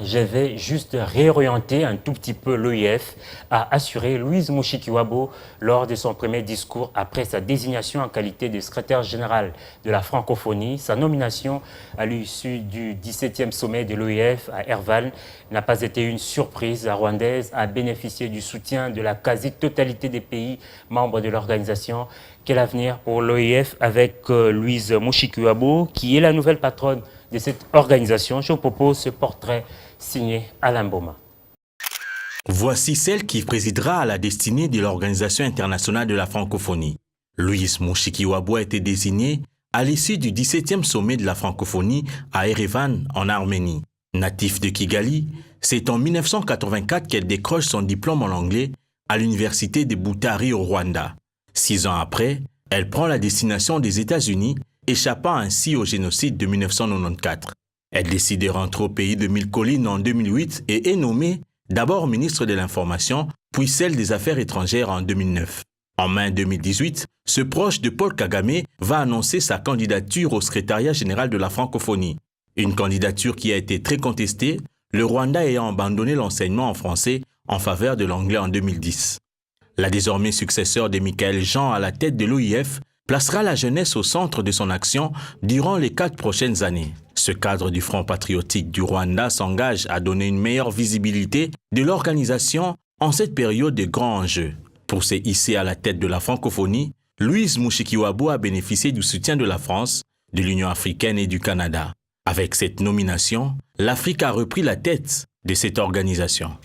Je vais juste réorienter un tout petit peu l'OIF, a assuré Louise Mushikiwabo lors de son premier discours après sa désignation en qualité de secrétaire général de la francophonie. Sa nomination à l'issue du 17e sommet de l'OIF à Erevan n'a pas été une surprise. La Rwandaise a bénéficié du soutien de la quasi-totalité des pays membres de l'organisation. Quel avenir pour l'OIF avec Louise Mushikiwabo, qui est la nouvelle patronne de cette organisation? Je vous propose ce portrait signé Alain Boma. Voici celle qui présidera à la destinée de l'Organisation internationale de la francophonie. Louise Mushikiwabo a été désignée à l'issue du 17e sommet de la francophonie à Erevan, en Arménie. Natif de Kigali, c'est en 1984 qu'elle décroche son diplôme en anglais à l'université de Butare au Rwanda. 6 ans après, elle prend la destination des États-Unis, échappant ainsi au génocide de 1994. Elle décide de rentrer au pays de Mille Collines en 2008 et est nommée d'abord ministre de l'Information, puis celle des Affaires étrangères en 2009. En mai 2018, ce proche de Paul Kagame va annoncer sa candidature au secrétariat général de la francophonie. Une candidature qui a été très contestée, le Rwanda ayant abandonné l'enseignement en français en faveur de l'anglais en 2010. La désormais successeur de Michaël Jean à la tête de l'OIF placera la jeunesse au centre de son action durant les 4 prochaines années. Ce cadre du Front patriotique du Rwanda s'engage à donner une meilleure visibilité de l'organisation en cette période de grands enjeux. Pour se hisser à la tête de la francophonie, Louise Mushikiwabo a bénéficié du soutien de la France, de l'Union africaine et du Canada. Avec cette nomination, l'Afrique a repris la tête de cette organisation.